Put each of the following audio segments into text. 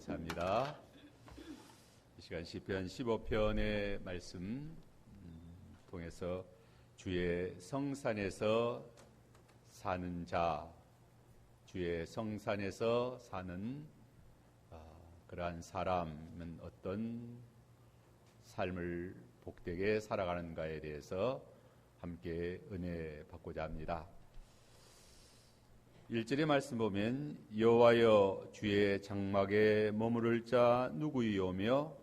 감사합니다. 이 시간 시편 15편의 말씀 통해서 주의 성산에서 사는 자, 주의 성산에서 사는 그러한 사람은 어떤 삶을 복되게 살아가는가에 대해서 함께 은혜 받고자 합니다. 1절의 말씀 보면 여호와여 주의 장막에 머무를 자 누구이오며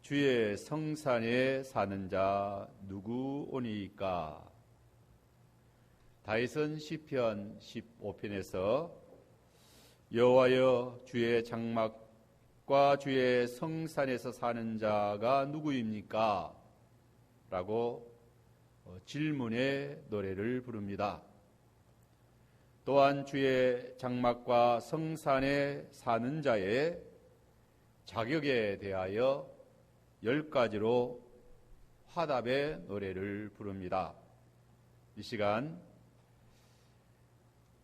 주의 성산에 사는 자 누구오니이까. 다윗은 시편 15편에서 여호와여 주의 장막과 주의 성산에서 사는 자가 누구입니까? 라고 질문의 노래를 부릅니다. 또한 주의 장막과 성산에 사는 자의 자격에 대하여 10가지로 화답의 노래를 부릅니다. 이 시간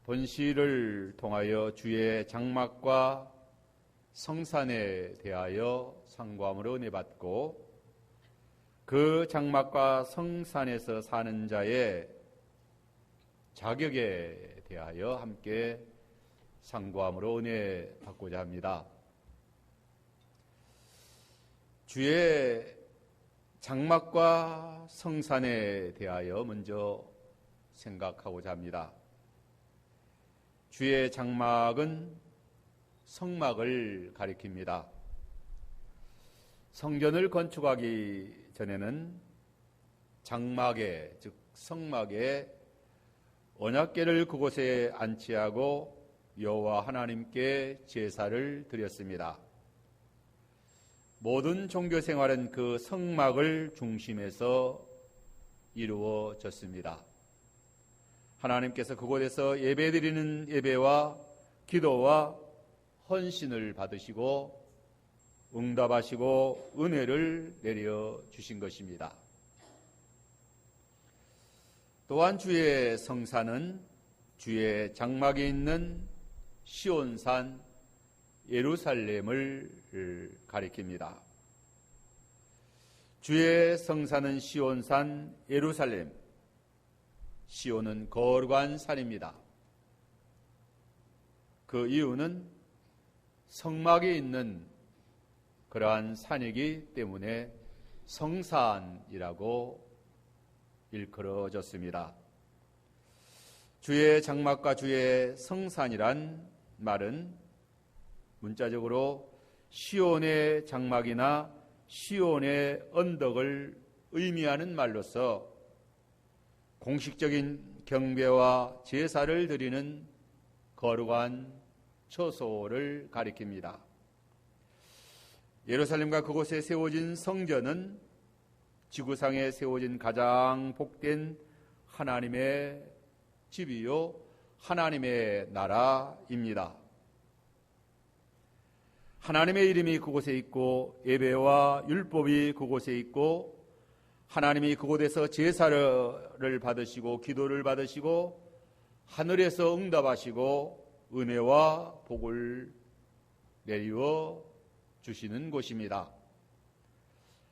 본시를 통하여 주의 장막과 성산에 대하여 상고함으로 은혜 받고 그 장막과 성산에서 사는 자의 자격에 대하여 함께 상고함으로 은혜 받고자 합니다. 주의 장막과 성산에 대하여 먼저 생각하고자 합니다. 주의 장막은 성막을 가리킵니다. 성전을 건축하기 전에는 장막에, 즉 성막에 언약궤를 그곳에 안치하고 여호와 하나님께 제사를 드렸습니다. 모든 종교 생활은 그 성막을 중심에서 이루어졌습니다. 하나님께서 그곳에서 예배드리는 예배와 기도와 헌신을 받으시고 응답하시고 은혜를 내려주신 것입니다. 또한 주의 성산은 주의 장막에 있는 시온산 예루살렘을 가리킵니다. 주의 성산은 시온산 예루살렘. 시온은 거룩한 산입니다. 그 이유는 성막에 있는 그러한 산이기 때문에 성산이라고 일컬어졌습니다. 주의 장막과 주의 성산이란 말은 문자적으로 시온의 장막이나 시온의 언덕을 의미하는 말로서 공식적인 경배와 제사를 드리는 거룩한 처소를 가리킵니다. 예루살렘과 그곳에 세워진 성전은 지구상에 세워진 가장 복된 하나님의 집이요 하나님의 나라입니다. 하나님의 이름이 그곳에 있고 예배와 율법이 그곳에 있고 하나님이 그곳에서 제사를 받으시고 기도를 받으시고 하늘에서 응답하시고 은혜와 복을 내리워 주시는 곳입니다.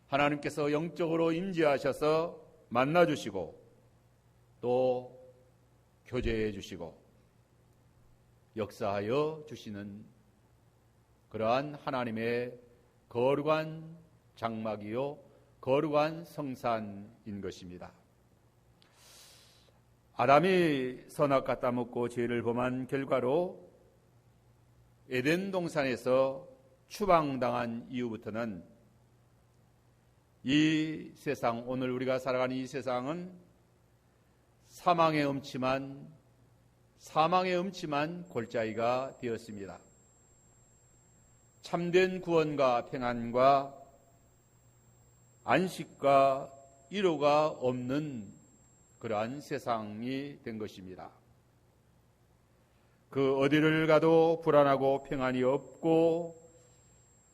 하나님께서 영적으로 임재하셔서 만나주시고 또 교제해 주시고 역사하여 주시는 그러한 하나님의 거룩한 장막이요 거룩한 성산인 것입니다. 아담이 선악 갖다 먹고 죄를 범한 결과로 에덴 동산에서 추방당한 이후부터는 이 세상, 오늘 우리가 살아가는 이 세상은 사망의 음침한 골짜기가 되었습니다. 참된 구원과 평안과 안식과 위로가 없는 그러한 세상이 된 것입니다. 그 어디를 가도 불안하고 평안이 없고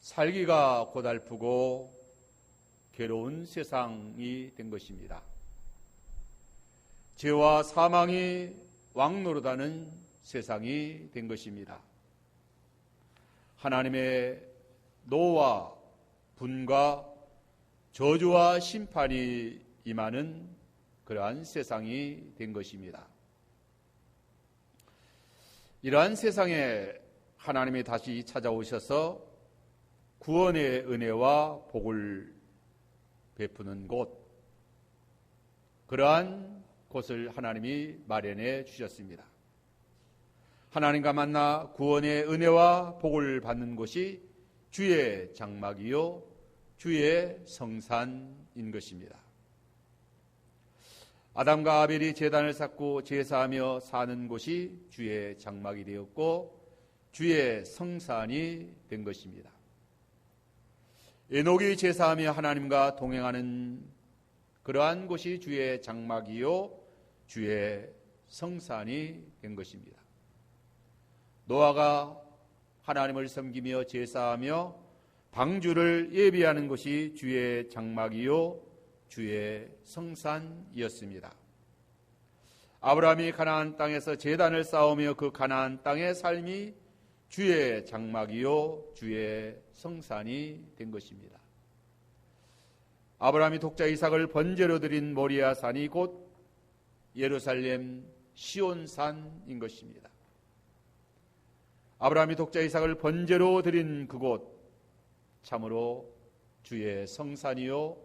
살기가 고달프고 괴로운 세상이 된 것입니다. 죄와 사망이 왕노릇하는 세상이 된 것입니다. 하나님의 노와 분과 저주와 심판이 임하는 그러한 세상이 된 것입니다. 이러한 세상에 하나님이 다시 찾아오셔서 구원의 은혜와 복을 베푸는 곳, 그러한 곳을 하나님이 마련해 주셨습니다. 하나님과 만나 구원의 은혜와 복을 받는 곳이 주의 장막이요 주의 성산인 것입니다. 아담과 아벨이 제단을 쌓고 제사하며 사는 곳이 주의 장막이 되었고 주의 성산이 된 것입니다. 에녹이 제사하며 하나님과 동행하는 그러한 곳이 주의 장막이요 주의 성산이 된 것입니다. 노아가 하나님을 섬기며 제사하며 방주를 예비하는 것이 주의 장막이요 주의 성산이었습니다. 아브라함이 가나안 땅에서 제단을 쌓으며 그 가나안 땅의 삶이 주의 장막이요 주의 성산이 된 것입니다. 아브라함이 독자 이삭을 번제로 드린 모리아 산이 곧 예루살렘 시온산인 것입니다. 아브라함이 독자 이삭을 번제로 드린 그곳, 참으로 주의 성산이요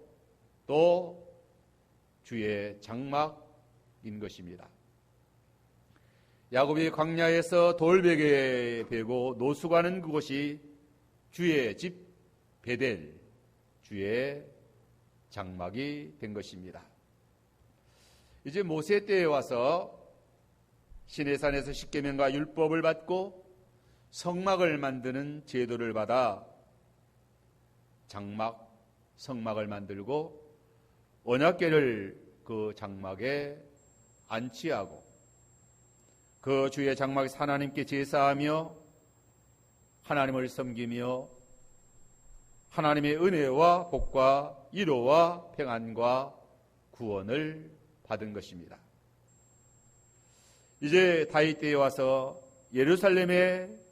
또 주의 장막인 것입니다. 야곱이 광야에서 돌베개 베고 노숙하는 그곳이 주의 집 베델, 주의 장막이 된 것입니다. 이제 모세 때에 와서 시내산에서 십계명과 율법을 받고 성막을 만드는 제도를 받아 장막, 성막을 만들고 언약궤를 그 장막에 안치하고 그 주의 장막에서 하나님께 제사하며 하나님을 섬기며 하나님의 은혜와 복과 위로와 평안과 구원을 받은 것입니다. 이제 다윗 때에 와서 예루살렘에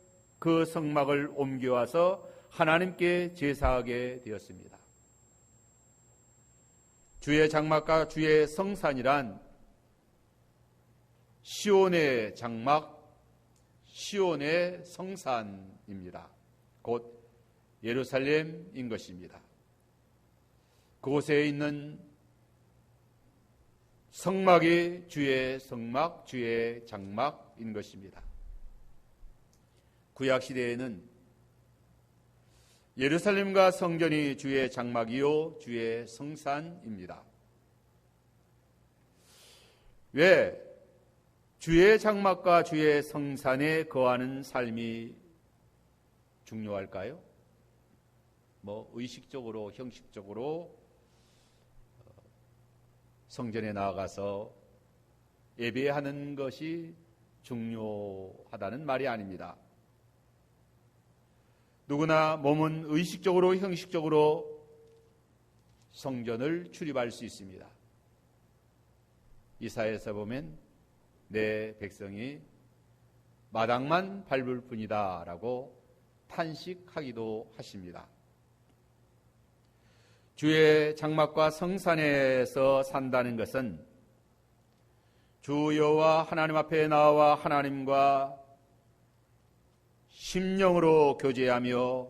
그 성막을 옮겨와서 하나님께 제사하게 되었습니다. 주의 장막과 주의 성산이란 시온의 장막, 시온의 성산입니다. 곧 예루살렘인 것입니다. 그곳에 있는 성막이 주의 성막, 주의 장막인 것입니다. 구약시대에는 예루살렘과 성전이 주의 장막이요 주의 성산입니다. 왜 주의 장막과 주의 성산에 거하는 삶이 중요할까요? 의식적으로, 형식적으로 성전에 나아가서 예배하는 것이 중요하다는 말이 아닙니다. 누구나 몸은 의식적으로, 형식적으로 성전을 출입할 수 있습니다. 이사야에서 보면 내 백성이 마당만 밟을 뿐이다 라고 탄식하기도 하십니다. 주의 장막과 성산에서 산다는 것은 주 여호와 하나님 앞에 나와 하나님과 심령으로 교제하며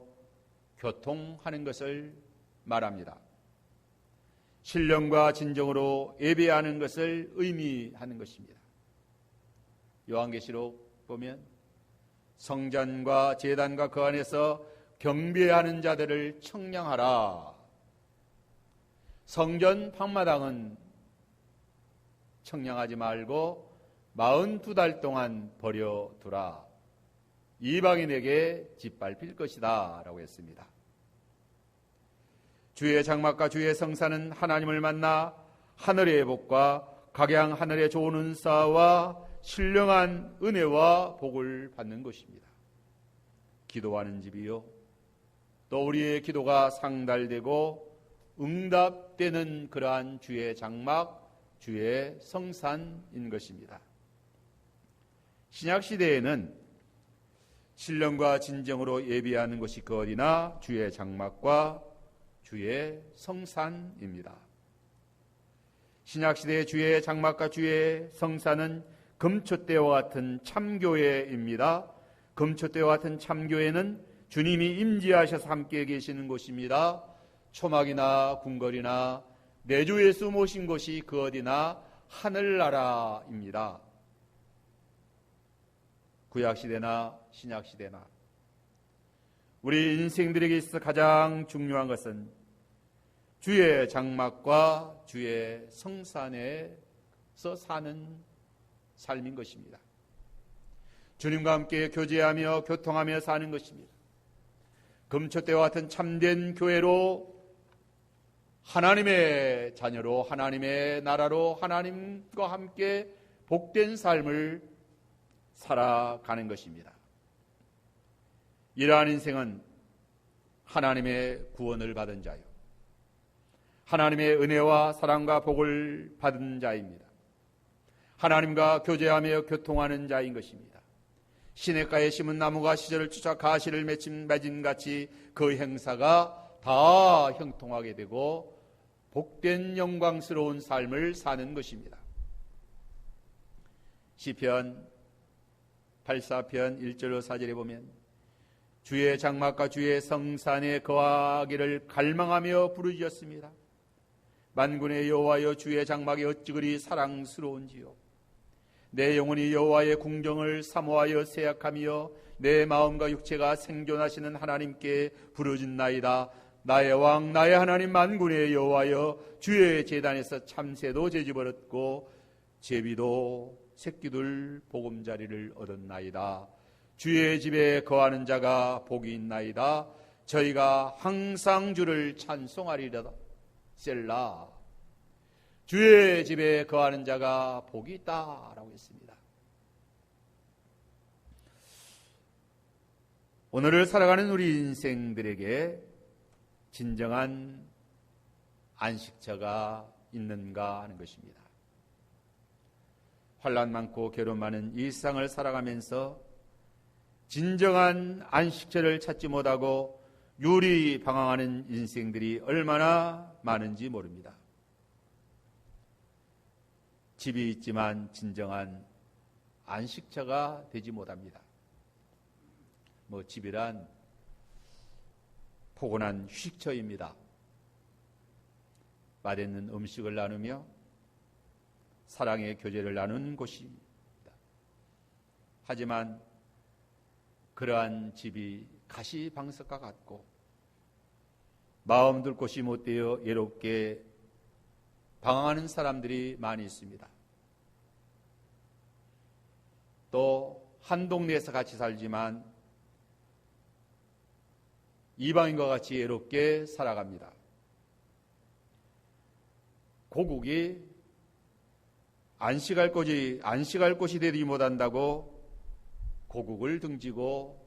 교통하는 것을 말합니다. 신령과 진정으로 예배하는 것을 의미하는 것입니다. 요한계시록 보면 성전과 제단과 그 안에서 경배하는 자들을 청량하라. 성전 방마당은 청량하지 말고 42달 동안 버려두라. 이방인에게 짓밟힐 것이다 라고 했습니다. 주의 장막과 주의 성산은 하나님을 만나 하늘의 복과 각양 하늘의 좋은 은사와 신령한 은혜와 복을 받는 것입니다. 기도하는 집이요 또 우리의 기도가 상달되고 응답되는 그러한 주의 장막, 주의 성산인 것입니다. 신약시대에는 신령과 진정으로 예비하는 것이 그 어디나 주의 장막과 주의 성산입니다. 신약시대의 주의 장막과 주의 성산은 금초대와 같은 참교회입니다. 금초대와 같은 참교회는 주님이 임재하셔서 함께 계시는 곳입니다. 초막이나 궁궐이나 내 주 예수 모신 곳이 그 어디나 하늘나라입니다. 구약시대나 신약시대나 우리 인생들에게 있어 가장 중요한 것은 주의 장막과 주의 성산에서 사는 삶인 것입니다. 주님과 함께 교제하며 교통하며 사는 것입니다. 금초대와 같은 참된 교회로 하나님의 자녀로 하나님의 나라로 하나님과 함께 복된 삶을 살아가는 것입니다. 이러한 인생은 하나님의 구원을 받은 자요, 하나님의 은혜와 사랑과 복을 받은 자입니다. 하나님과 교제하며 교통하는 자인 것입니다. 시냇가에 심은 나무가 시절을 쫓아 가시를 맺은 같이 그 행사가 다 형통하게 되고 복된 영광스러운 삶을 사는 것입니다. 시편 84편 1절로 4절에 보면 주의 장막과 주의 성산에 거하기를 갈망하며 부르짖었습니다. 만군의 여호와여, 주의 장막이 어찌 그리 사랑스러운지요. 내 영혼이 여호와의 궁정을 사모하여 세약하며 내 마음과 육체가 생존하시는 하나님께 부르짖나이다. 나의 왕 나의 하나님 만군의 여호와여, 주의 제단에서 참새도 제집어렸고 제비도 새끼들 보금자리를 얻었나이다. 주의 집에 거하는 자가 복이 있나이다. 저희가 항상 주를 찬송하리로다. 셀라. 주의 집에 거하는 자가 복이 있다라고 했습니다. 오늘을 살아가는 우리 인생들에게 진정한 안식처가 있는가 하는 것입니다. 환난 많고 괴로움 많은 이 세상을 살아가면서 진정한 안식처를 찾지 못하고 유리방황하는 인생들이 얼마나 많은지 모릅니다. 집이 있지만 진정한 안식처가 되지 못합니다. 집이란 포근한 휴식처입니다. 맛있는 음식을 나누며 사랑의 교제를 나누는 곳입니다. 하지만 그러한 집이 가시방석과 같고 마음 둘 곳이 못되어 외롭게 방황하는 사람들이 많이 있습니다. 또 한 동네에서 같이 살지만 이방인과 같이 외롭게 살아갑니다. 고국이 안식할 곳이 되지 못한다고 고국을 등지고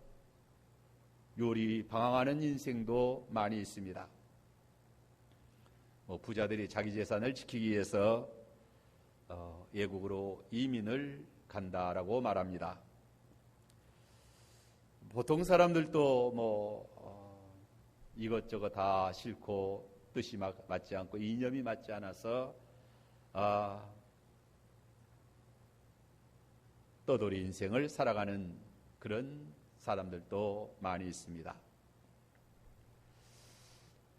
요리 방황하는 인생도 많이 있습니다. 부자들이 자기 재산을 지키기 위해서 외국으로 이민을 간다라고 말합니다. 보통 사람들도 이것저것 다 싫고 뜻이 맞지 않고 이념이 맞지 않아서 떠돌이 인생을 살아가는 그런 사람들도 많이 있습니다.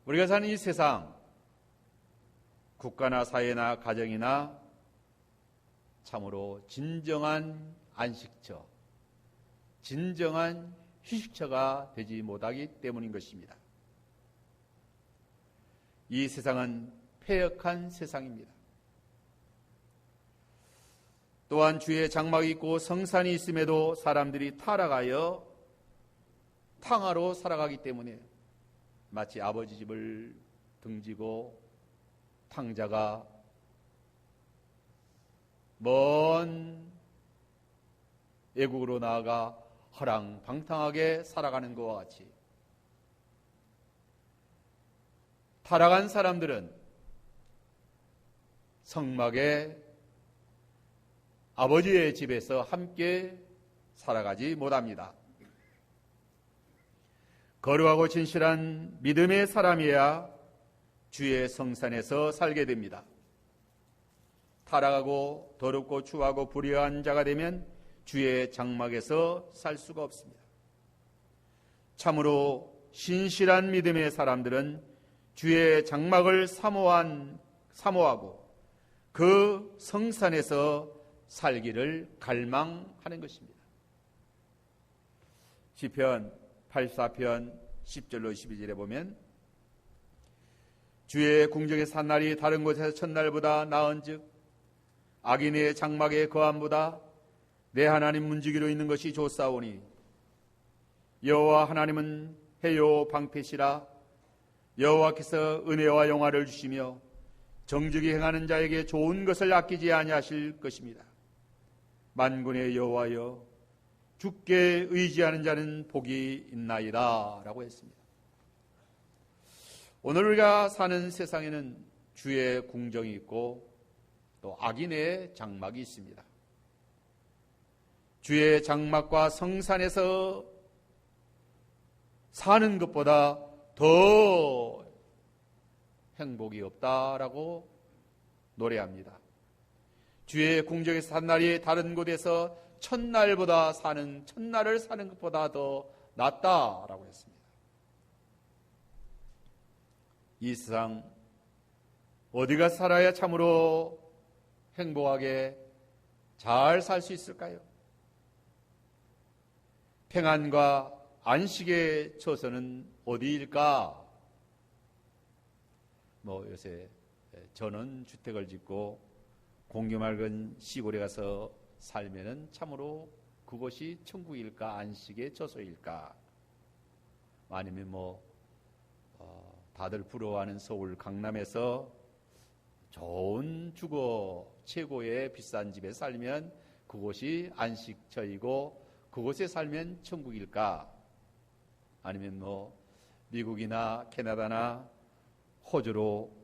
우리가 사는 이 세상, 국가나 사회나 가정이나 참으로 진정한 안식처, 진정한 휴식처가 되지 못하기 때문인 것입니다. 이 세상은 패역한 세상입니다. 또한 주의 장막이 있고 성산이 있음에도 사람들이 타락하여 탕하로 살아가기 때문에 마치 아버지 집을 등지고 탕자가 먼 외국으로 나아가 허랑방탕하게 살아가는 것과 같이 타락한 사람들은 성막에 아버지의 집에서 함께 살아가지 못합니다. 거룩하고 진실한 믿음의 사람이야 주의 성산에서 살게 됩니다. 타락하고 더럽고 추하고 불의한 자가 되면 주의 장막에서 살 수가 없습니다. 참으로 신실한 믿음의 사람들은 주의 장막을 사모하고 그 성산에서 살기를 갈망하는 것입니다. 시편 84편 10절로 12절에 보면 주의 궁정의 산날이 다른 곳에서 첫날보다 나은즉 악인의 장막의 거함보다 내 하나님 문지기로 있는 것이 좋사오니 여호와 하나님은 해요 방패시라. 여호와께서 은혜와 영화를 주시며 정직히 행하는 자에게 좋은 것을 아끼지 아니하실 것입니다. 만군의 여호와여 주께 의지하는 자는 복이 있나이다 라고 했습니다. 오늘 우리가 사는 세상에는 주의 궁정이 있고 또 악인의 장막이 있습니다. 주의 장막과 성산에서 사는 것보다 더 행복이 없다라고 노래합니다. 주의 궁정에서 산 날이 다른 곳에서 첫날을 사는 것보다 더 낫다라고 했습니다. 이 세상 어디가 살아야 참으로 행복하게 잘 살 수 있을까요? 평안과 안식의 처소는 어디일까? 요새 전원주택을 짓고 공기맑은 시골에 가서 살면은 참으로 그곳이 천국일까 안식의 처소일까? 아니면 다들 부러워하는 서울 강남에서 좋은 주거 최고의 비싼 집에 살면 그곳이 안식처이고 그곳에 살면 천국일까? 아니면 미국이나 캐나다나 호주로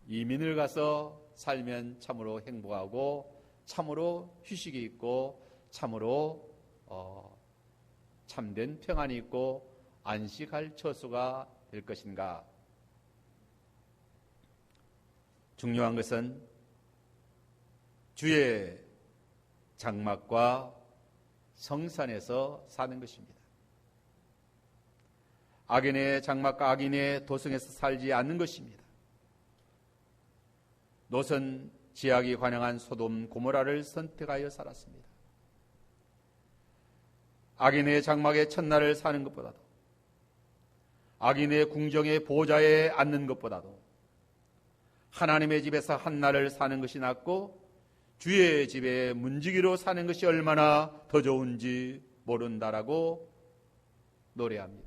이민을 가서 살면 참으로 행복하고 참으로 휴식이 있고 참으로 참된 평안이 있고 안식할 처소가 될 것인가? 중요한 것은 주의 장막과 성산에서 사는 것입니다. 악인의 장막과 악인의 도성에서 살지 않는 것입니다. 롯은 지악이 관영한 소돔 고모라를 선택하여 살았습니다. 악인의 장막의 첫날을 사는 것보다도 악인의 궁정의 보좌에 앉는 것보다도 하나님의 집에서 한 날을 사는 것이 낫고 주의 집에 문지기로 사는 것이 얼마나 더 좋은지 모른다라고 노래합니다.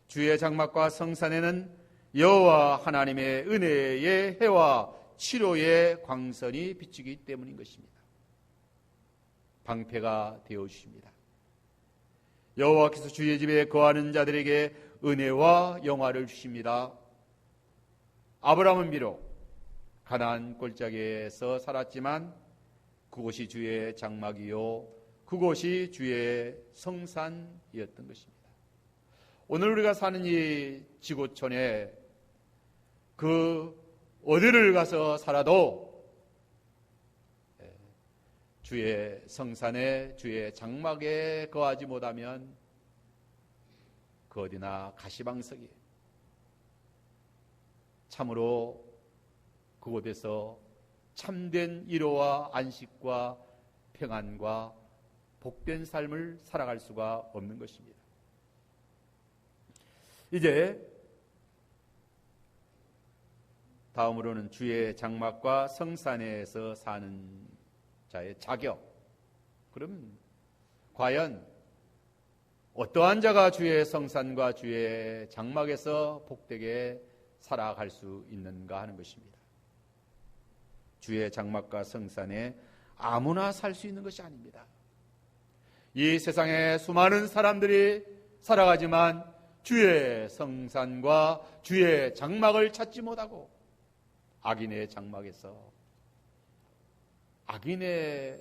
주의 장막과 성산에는 여호와 하나님의 은혜의 해와 치료의 광선이 비추기 때문인 것입니다. 방패가 되어주십니다. 여호와께서 주의 집에 거하는 자들에게 은혜와 영화를 주십니다. 아브라함은 비록 가나안 골짜기에서 살았지만 그곳이 주의 장막이요 그곳이 주의 성산이었던 것입니다. 오늘 우리가 사는 이 지구촌에 그 어디를 가서 살아도 주의 성산에 주의 장막에 거하지 못하면 그 어디나 가시방석이 참으로 그곳에서 참된 위로와 안식과 평안과 복된 삶을 살아갈 수가 없는 것입니다. 이제 다음으로는 주의 장막과 성산에서 사는 자의 자격. 그럼 과연 어떠한 자가 주의 성산과 주의 장막에서 복되게 살아갈 수 있는가 하는 것입니다. 주의 장막과 성산에 아무나 살 수 있는 것이 아닙니다. 이 세상에 수많은 사람들이 살아가지만 주의 성산과 주의 장막을 찾지 못하고 악인의 장막에서 악인의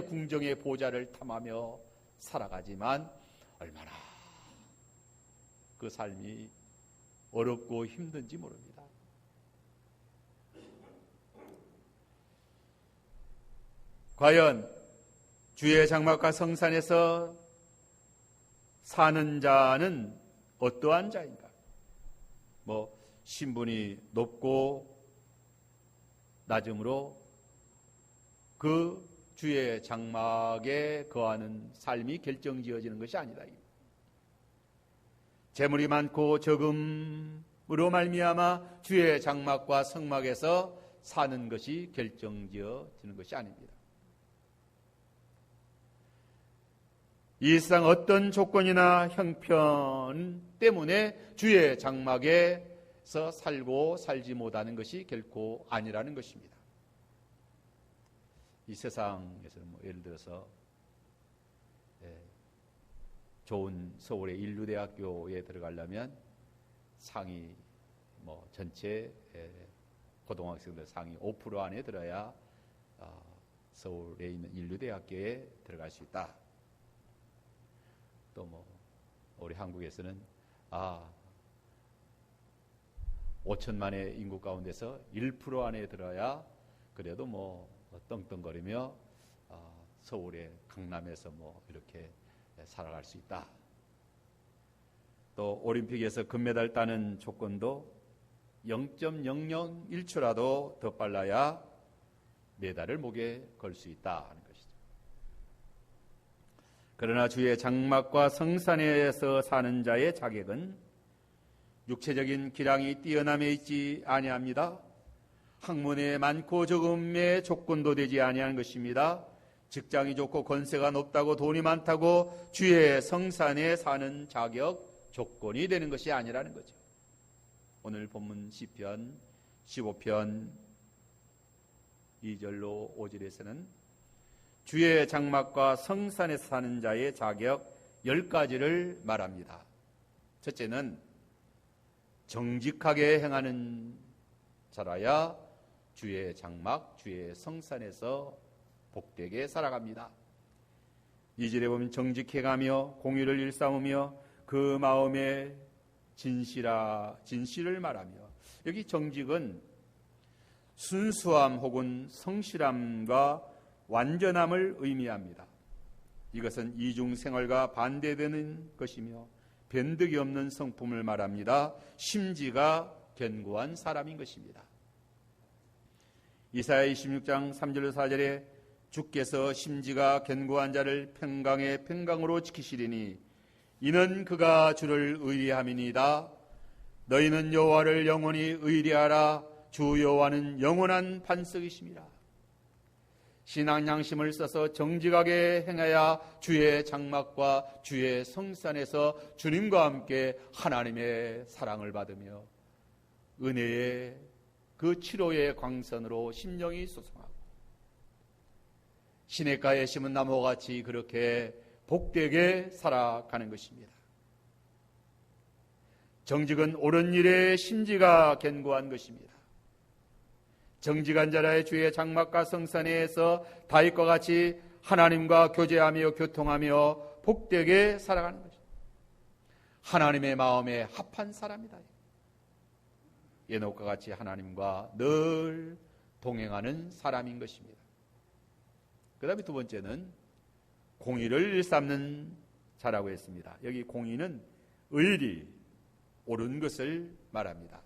궁정의 보좌를 탐하며 살아가지만 얼마나 그 삶이 어렵고 힘든지 모릅니다. 과연 주의 장막과 성산에서 사는 자는 어떠한 자인가? 신분이 높고 낮음으로 그 주의 장막에 거하는 삶이 결정지어지는 것이 아니다. 재물이 많고 적음으로 말미암아 주의 장막과 성막에서 사는 것이 결정지어지는 것이 아닙니다. 이 세상 어떤 조건이나 형편 때문에 주의 장막에서 살고 살지 못하는 것이 결코 아니라는 것입니다. 이 세상에서는 예를 들어서 좋은 서울의 인류대학교에 들어가려면 상위 전체 고등학생들 상위 5% 안에 들어야 서울에 있는 인류대학교에 들어갈 수 있다. 또 우리 한국에서는 5천만의 인구 가운데서 1% 안에 들어야 그래도 떵떵거리며 서울의 강남에서 이렇게 살아갈 수 있다. 또 올림픽에서 금메달 따는 조건도 0.001초라도 더 빨라야 메달을 목에 걸 수 있다 하는 것이죠. 그러나 주의 장막과 성산에서 사는 자의 자격은 육체적인 기량이 뛰어남에 있지 아니합니다. 학문에 많고 적음의 조건도 되지 아니하는 것입니다. 직장이 좋고 권세가 높다고 돈이 많다고 주의 성산에 사는 자격 조건이 되는 것이 아니라는 거죠. 오늘 본문 시편 15편 2절로 5절에서는 주의 장막과 성산에서 사는 자의 자격 10가지를 말합니다. 첫째는 정직하게 행하는 자라야 주의 장막, 주의 성산에서 복되게 살아갑니다. 2절에 보면 정직해가며 공의를 일삼으며 그 마음에 진실을 말하며, 여기 정직은 순수함 혹은 성실함과 완전함을 의미합니다. 이것은 이중생활과 반대되는 것이며 변덕이 없는 성품을 말합니다. 심지가 견고한 사람인 것입니다. 이사야 26장 3절로 4절에 주께서 심지가 견고한 자를 평강의 평강으로 지키시리니 이는 그가 주를 의리함이니이다. 너희는 여호와를 영원히 의리하라. 주 여호와는 영원한 반석이심이라. 신앙 양심을 써서 정직하게 행해야 주의 장막과 주의 성산에서 주님과 함께 하나님의 사랑을 받으며 은혜의 그 치료의 광선으로 심령이 솟아나고 시냇가에 심은 나무와 같이 그렇게 복되게 살아가는 것입니다. 정직은 옳은 일에 심지가 견고한 것입니다. 정직한 자라의 주의 장막과 성산에서 다윗과 같이 하나님과 교제하며 교통하며 복되게 살아가는 것입니다. 하나님의 마음에 합한 사람이다. 에녹과 같이 하나님과 늘 동행하는 사람인 것입니다. 그 다음에 두 번째는 공의를 일삼는 자라고 했습니다. 여기 공의는 의리, 옳은 것을 말합니다.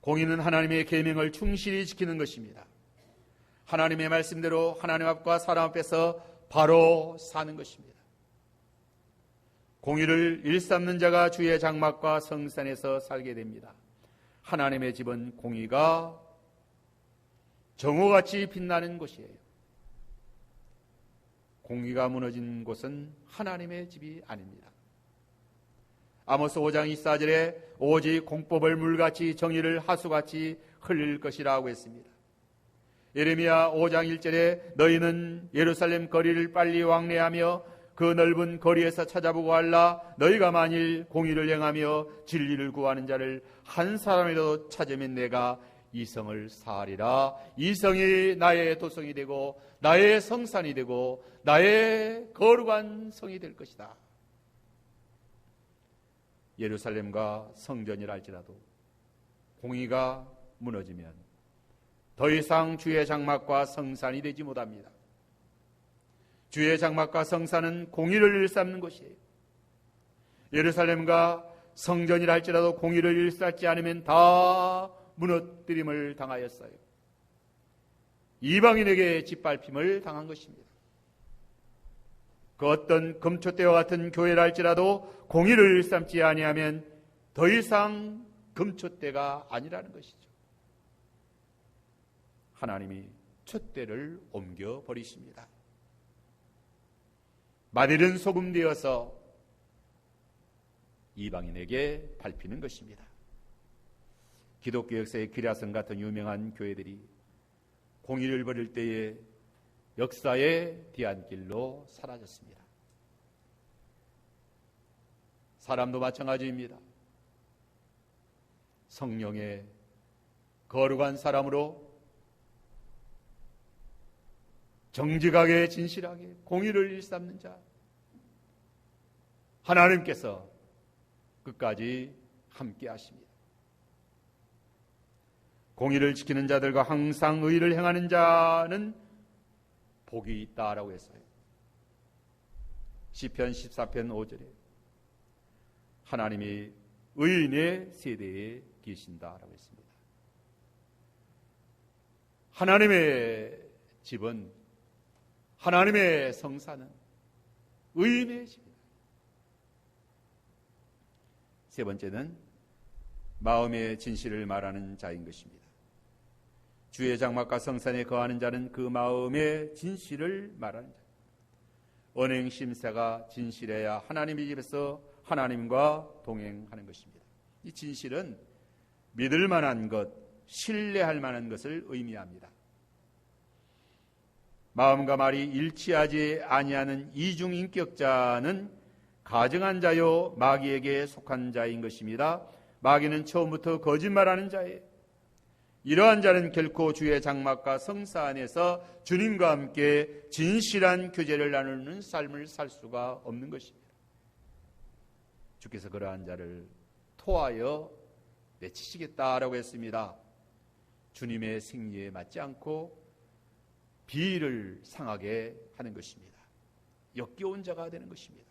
공의는 하나님의 계명을 충실히 지키는 것입니다. 하나님의 말씀대로 하나님 앞과 사람 앞에서 바로 사는 것입니다. 공의를 일삼는 자가 주의 장막과 성산에서 살게 됩니다. 하나님의 집은 공의가 정오같이 빛나는 곳이에요. 공의가 무너진 곳은 하나님의 집이 아닙니다. 아모스 5장 24절에 오직 공법을 물같이 정의를 하수같이 흘릴 것이라고 했습니다. 예레미야 5장 1절에 너희는 예루살렘 거리를 빨리 왕래하며 그 넓은 거리에서 찾아보고 알라. 너희가 만일 공의를 행하며 진리를 구하는 자를 한 사람이라도 찾으면 내가 이 성을 사하리라. 이 성이 나의 도성이 되고 나의 성산이 되고 나의 거룩한 성이 될 것이다. 예루살렘과 성전이라 할지라도 공의가 무너지면 더 이상 주의 장막과 성산이 되지 못합니다. 주의 장막과 성산은 공의를 일삼는 것이에요. 예루살렘과 성전이라 할지라도 공의를 일삼지 않으면 다 무너뜨림을 당하였어요. 이방인에게 짓밟힘을 당한 것입니다. 그 어떤 금초대와 같은 교회라 할지라도 공의를 일삼지 아니하면 더 이상 금초대가 아니라는 것이죠. 하나님이 촛대를 옮겨버리십니다. 마들은 소금되어서 이방인에게 밟히는 것입니다. 기독교 역사의 기라성 같은 유명한 교회들이 공의를 버릴 때에 역사의 뒤안길로 사라졌습니다. 사람도 마찬가지입니다. 성령의 거룩한 사람으로 정직하게 진실하게 공의를 일삼는 자, 하나님께서 끝까지 함께 하십니다. 공의를 지키는 자들과 항상 의를 행하는 자는 복이 있다라고 했어요. 시편 14편 5절에 하나님이 의인의 세대에 계신다라고 했습니다. 하나님의 집은, 하나님의 성사는 의인의 집입니다. 세 번째는 마음의 진실을 말하는 자인 것입니다. 주의 장막과 성산에 거하는 자는 그 마음의 진실을 말하는 자. 언행 심사가 진실해야 하나님의 집에서 하나님과 동행하는 것입니다. 이 진실은 믿을 만한 것, 신뢰할 만한 것을 의미합니다. 마음과 말이 일치하지 아니하는 이중인격자는 가증한 자요 마귀에게 속한 자인 것입니다. 마귀는 처음부터 거짓말하는 자예요. 이러한 자는 결코 주의 장막과 성사 안에서 주님과 함께 진실한 교제를 나누는 삶을 살 수가 없는 것입니다. 주께서 그러한 자를 토하여 내치시겠다라고 했습니다. 주님의 생리에 맞지 않고 비위를 상하게 하는 것입니다. 역겨운 자가 되는 것입니다.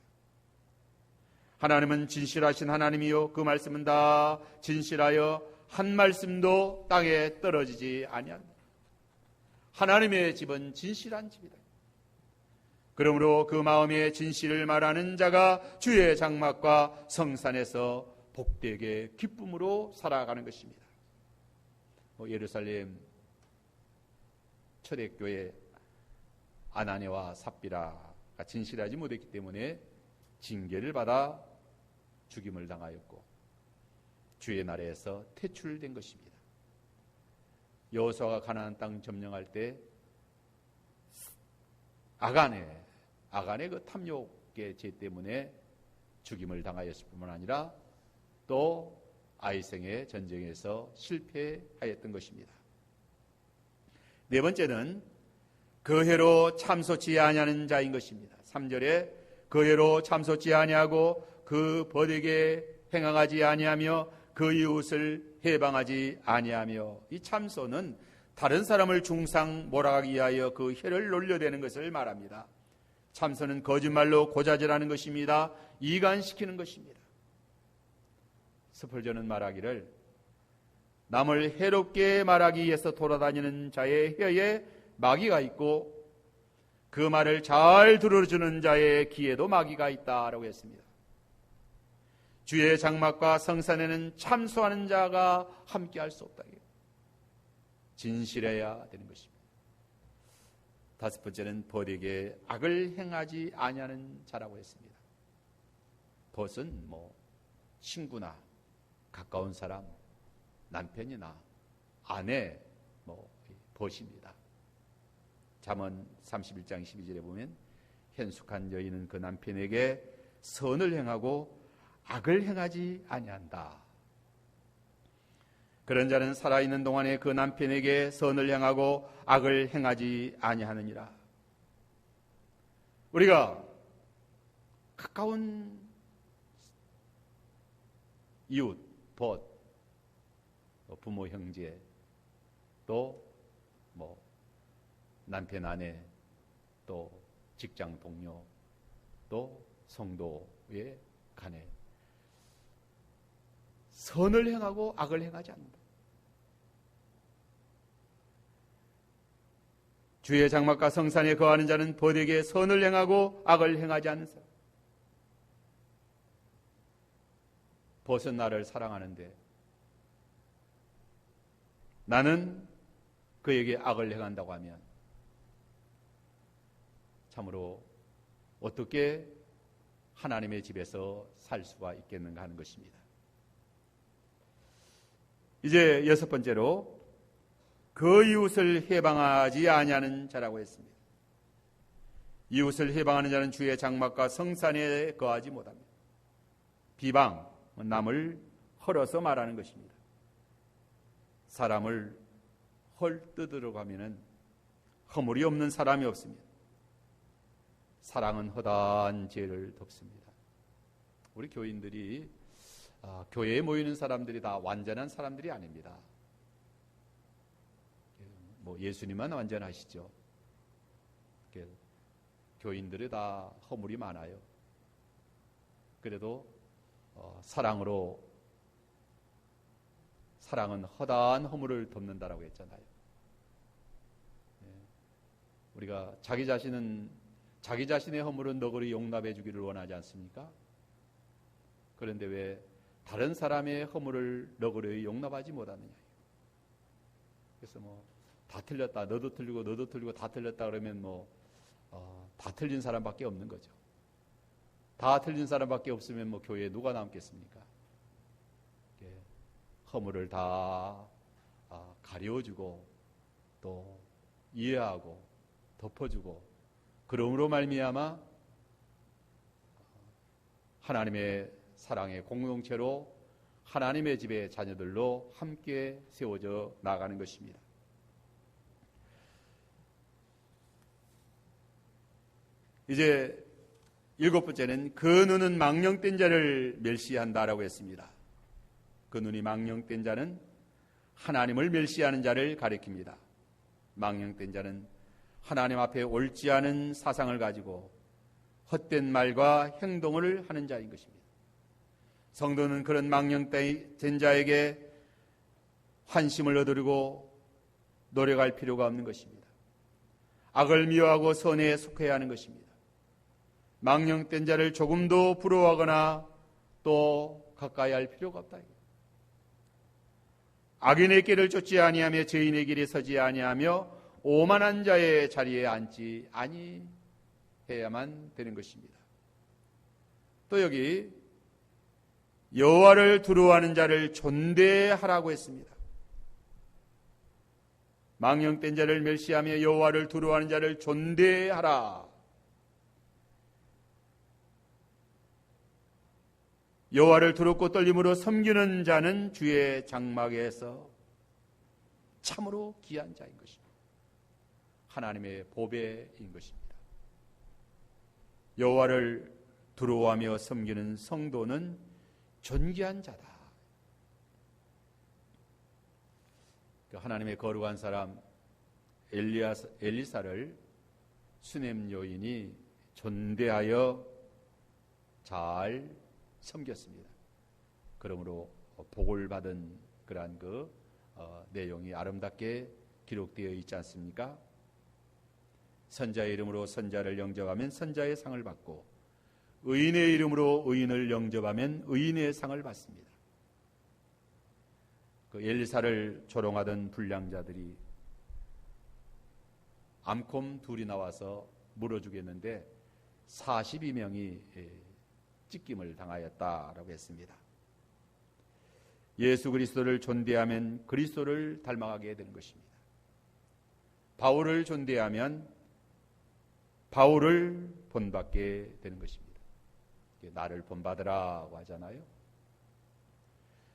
하나님은 진실하신 하나님이요 그 말씀은 다 진실하여 한 말씀도 땅에 떨어지지 아니한다. 하나님의 집은 진실한 집이다. 그러므로 그 마음의 진실을 말하는 자가 주의 장막과 성산에서 복되게 기쁨으로 살아가는 것입니다. 예루살렘 초대교회 아나니아와 삽비라가 진실하지 못했기 때문에 징계를 받아 죽임을 당하였고 주의 나라에서 퇴출된 것입니다. 여호수아가 가나안 땅 점령할 때 아간의 그 탐욕의 죄 때문에 죽임을 당하였을 뿐만 아니라 또 아이생의 전쟁에서 실패하였던 것입니다. 네 번째는 그 해로 참소치 아니하는 자인 것입니다. 3절에 그 해로 참소치 아니하고 그 벗에게 행하지 아니하며 그 이웃을 해방하지 아니하며, 이 참소는 다른 사람을 중상 몰아가기 위하여 그 혀를 놀려대는 것을 말합니다. 참소는 거짓말로 고자질하는 것입니다. 이간시키는 것입니다. 스펄전은 말하기를 남을 해롭게 말하기 위해서 돌아다니는 자의 혀에 마귀가 있고 그 말을 잘 들어주는 자의 귀에도 마귀가 있다라고 했습니다. 주의 장막과 성산에는 참소하는 자가 함께할 수 없다. 진실해야 되는 것입니다. 다섯 번째는 벗에게 악을 행하지 아니하는 자라고 했습니다. 벗은 친구나 가까운 사람, 남편이나 아내 벗입니다. 잠언 31장 12절에 보면 현숙한 여인은 그 남편에게 선을 행하고 악을 행하지 아니한다. 그런 자는 살아있는 동안에 그 남편에게 선을 행하고 악을 행하지 아니하느니라. 우리가 가까운 이웃, 벗, 부모, 형제, 또 뭐 남편, 아내, 또 직장 동료, 또 성도에 간에 선을 행하고 악을 행하지 않는다. 주의 장막과 성산에 거하는 자는 벗에게 선을 행하고 악을 행하지 않는 사람. 벗은 나를 사랑하는데 나는 그에게 악을 행한다고 하면 참으로 어떻게 하나님의 집에서 살 수가 있겠는가 하는 것입니다. 이제 6번째로 그 이웃을 해방하지 아니하는 자라고 했습니다. 이웃을 해방하는 자는 주의 장막과 성산에 거하지 못합니다. 비방, 남을 헐어서 말하는 것입니다. 사람을 헐뜯으려고 하면은 허물이 없는 사람이 없습니다. 사랑은 허다한 죄를 덮습니다. 우리 교인들이 교회에 모이는 사람들이 다 완전한 사람들이 아닙니다. 뭐 예수님만 완전하시죠. 교인들이 다 허물이 많아요. 그래도 사랑으로, 사랑은 허다한 허물을 덮는다라고 했잖아요. 우리가 자기 자신의 허물은 너그러이 용납해 주기를 원하지 않습니까? 그런데 왜 다른 사람의 허물을 너그러이 용납하지 못하느냐. 그래서 다 틀렸다, 너도 틀리고 다 틀렸다 그러면 다 틀린 사람밖에 없는 거죠. 다 틀린 사람밖에 없으면 교회에 누가 남겠습니까? 허물을 다 가려주고 또 이해하고 덮어주고, 그러므로 말미암아 하나님의 사랑의 공동체로 하나님의 집의 자녀들로 함께 세워져 나가는 것입니다. 이제 7번째는 그 눈은 망령된 자를 멸시한다라고 했습니다. 그 눈이 망령된 자는 하나님을 멸시하는 자를 가리킵니다. 망령된 자는 하나님 앞에 옳지 않은 사상을 가지고 헛된 말과 행동을 하는 자인 것입니다. 성도는 그런 망령된 자에게 환심을 얻으려고 노력할 필요가 없는 것입니다. 악을 미워하고 선에 속해야 하는 것입니다. 망령된 자를 조금도 부러워하거나 또 가까이 할 필요가 없다. 악인의 길을 쫓지 아니하며 죄인의 길에 서지 아니하며 오만한 자의 자리에 앉지 아니해야만 되는 것입니다. 또 여기 여호와를 두려워하는 자를 존대하라고 했습니다. 망령된 자를 멸시하며 여호와를 두려워하는 자를 존대하라. 여호와를 두렵고 떨림으로 섬기는 자는 주의 장막에서 참으로 귀한 자인 것입니다. 하나님의 보배인 것입니다. 여호와를 두려워하며 섬기는 성도는 존귀한 자다. 하나님의 거룩한 사람 엘리사를 수넴 여인이 존대하여 잘 섬겼습니다. 그러므로 복을 받은 그러한 내용이 아름답게 기록되어 있지 않습니까? 선자의 이름으로 선자를 영접하면 선자의 상을 받고 의인의 이름으로 의인을 영접하면 의인의 상을 받습니다. 그 엘리사를 조롱하던 불량자들이 암콤 둘이 나와서 물어 죽였는데 42명이 찢김을 당하였다라고 했습니다. 예수 그리스도를 존대하면 그리스도를 닮아가게 되는 것입니다. 바울을 존대하면 바울을 본받게 되는 것입니다. 나를 본받으라고 하잖아요.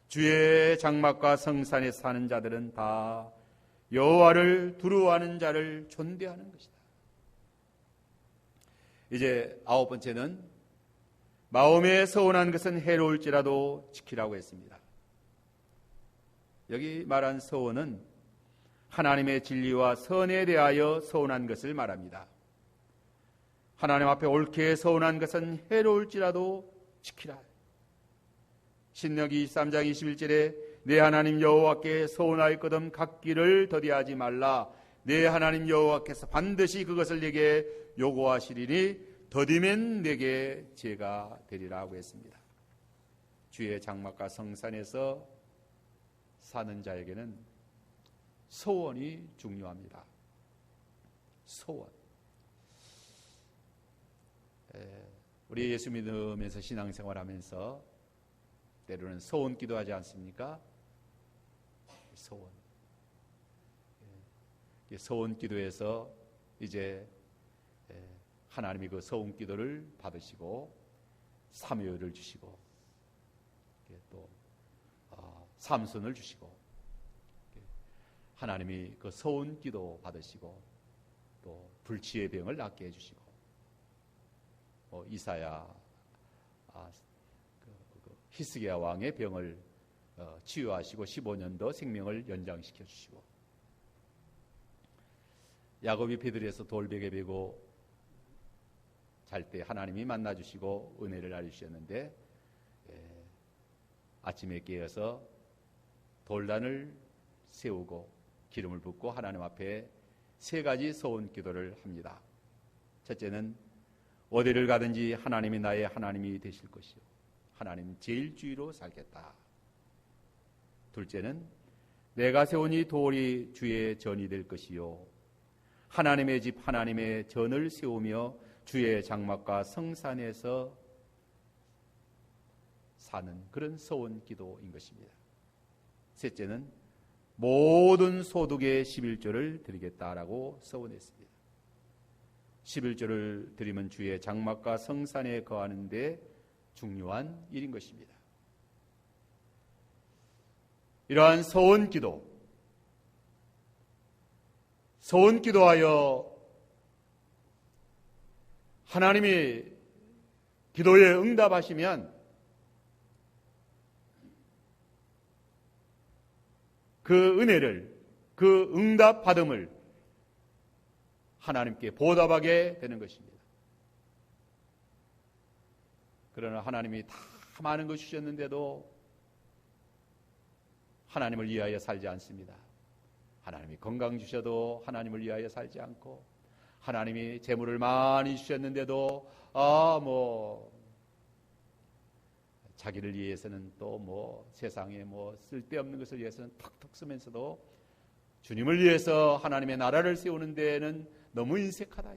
주의 장막과 성산에 사는 자들은 다 여호와를 두려워하는 자를 존대하는 것이다. 이제 9번째는 마음에 서운한 것은 해로울지라도 지키라고 했습니다. 여기 말한 서원은 하나님의 진리와 선에 대하여 서운한 것을 말합니다. 하나님 앞에 옳게 서운한 것은 해로울지라도 지키라. 신명기 23장 21절에 내 하나님 여호와께 서운하였거든 갚기를 더디하지 말라. 내 하나님 여호와께서 반드시 그것을 내게 요구하시리니 더디면 내게 죄가 되리라고 했습니다. 주의 장막과 성산에서 사는 자에게는 소원이 중요합니다. 소원. 우리 예수 믿으면서 신앙생활하면서 때로는 소원 기도하지 않습니까? 소원. 소원 기도에서 이제 하나님이 그 소원 기도를 받으시고 사무엘을 주시고 또 삼손을 주시고 하나님이 그 소원 기도 받으시고 또 불치의 병을 낫게 해주시고 이사야 히스기야 왕의 병을 치유하시고 15년 더 생명을 연장시켜 주시고 야곱이 베들에서 돌베개 베고 잘 때 하나님이 만나 주시고 은혜를 알려주셨는데 아침에 깨어서 돌단을 세우고 기름을 붓고 하나님 앞에 세 가지 소원 기도를 합니다. 첫째는 어디를 가든지 하나님이 나의 하나님이 되실 것이요 하나님 제일주의로 살겠다. 둘째는 내가 세운 이 돌이 주의 전이 될 것이요 하나님의 집 하나님의 전을 세우며 주의 장막과 성산에서 사는 그런 소원 기도인 것입니다. 셋째는 모든 소득의 11조를 드리겠다라고 서원했습니다. 11조를 드리면 주의 장막과 성산에 거하는 데 중요한 일인 것입니다. 이러한 소원 기도하여 하나님이 기도에 응답하시면 그 은혜를, 그 응답 받음을 하나님께 보답하게 되는 것입니다. 그러나 하나님이 다 많은 것 주셨는데도 하나님을 위하여 살지 않습니다. 하나님이 건강 주셔도 하나님을 위하여 살지 않고 하나님이 재물을 많이 주셨는데도 자기를 위해서는 또 세상에 쓸데없는 것을 위해서는 턱턱 쓰면서도 주님을 위해서 하나님의 나라를 세우는 데에는 너무 인색하다.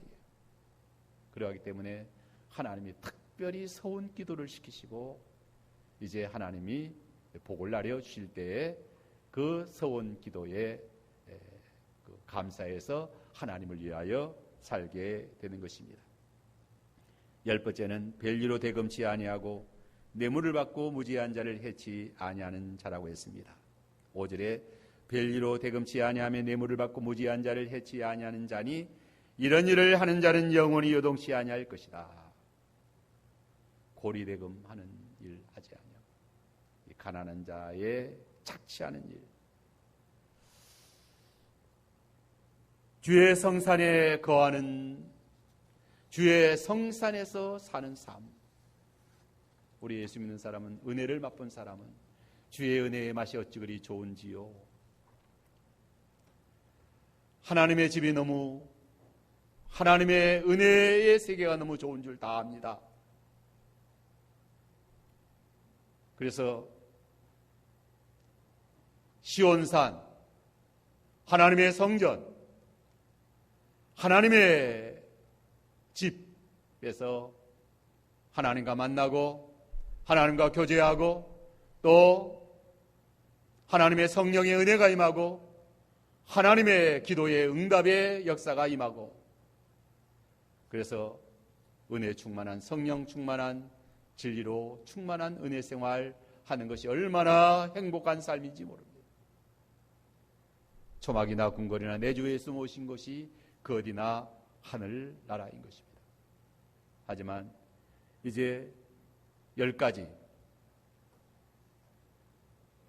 그러하기 때문에 하나님이 특별히 소원 기도를 시키시고 이제 하나님이 복을 나려 주실 때에 그 소원 기도에 감사해서 하나님을 위하여 살게 되는 것입니다. 열 번째는 별리로 대금치 아니하고 뇌물을 받고 무지한 자를 해치 아니하는 자라고 했습니다. 5절에 별리로 대금치 아니하며 뇌물을 받고 무지한 자를 해치 아니하는 자니 이런 일을 하는 자는 영원히 요동치 아니할 것이다. 고리대금하는 일 하지 아니하고 이 가난한 자의 착취하는 일, 주의 성산에 거하는 주의 성산에서 사는 삶. 우리 예수 믿는 사람은 은혜를 맛본 사람은 주의 은혜의 맛이 어찌 그리 좋은지요. 하나님의 집이 너무 하나님의 은혜의 세계가 너무 좋은 줄 다 압니다. 그래서 시온산, 하나님의 성전, 하나님의 집에서 하나님과 만나고 하나님과 교제하고 또 하나님의 성령의 은혜가 임하고 하나님의 기도의 응답의 역사가 임하고 그래서 은혜 충만한 성령 충만한 진리로 충만한 은혜 생활 하는 것이 얼마나 행복한 삶인지 모릅니다. 초막이나 궁궐이나 내 주 예수 모신 것이 그 어디나 하늘 나라인 것입니다. 하지만 이제 10가지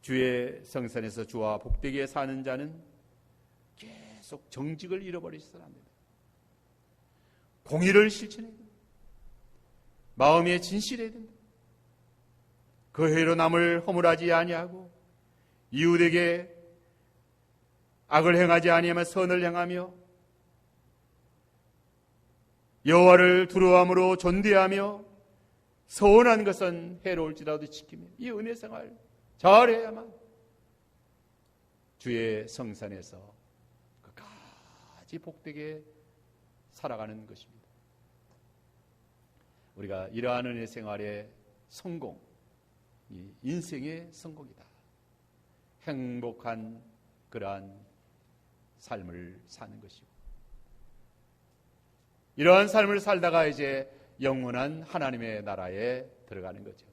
주의 성산에서 주와 복되게 사는 자는 계속 정직을 잃어버리시선 안 됩니다. 공의를 실천해야 됩니다. 마음에 진실해야 됩니다. 그 해로 남을 허물하지 아니하고 이웃에게 악을 행하지 아니하며 선을 행하며 여호와를 두려워함으로 존대하며 서운한 것은 해로울지라도 지키며 이 은혜 생활 잘해야만 주의 성산에서 끝까지 복되게 살아가는 것입니다. 우리가 이러한 은혜 생활의 성공, 이 인생의 성공이다. 행복한 그러한 삶을 사는 것이고, 이러한 삶을 살다가 이제 영원한 하나님의 나라에 들어가는 거죠.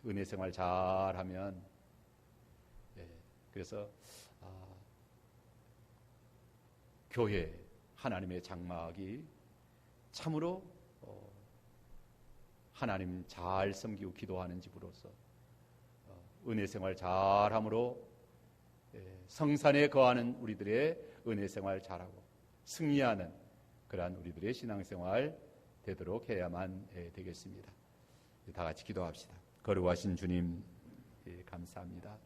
은혜 생활 잘하면, 그래서 교회 하나님의 장막이 참으로 하나님 잘 섬기고 기도하는 집으로서 은혜 생활 잘함으로 성산에 거하는 우리들의 은혜 생활 잘하고 승리하는 그러한 우리들의 신앙생활 되도록 해야만 되겠습니다. 다 같이 기도합시다. 거룩하신 주님, 감사합니다.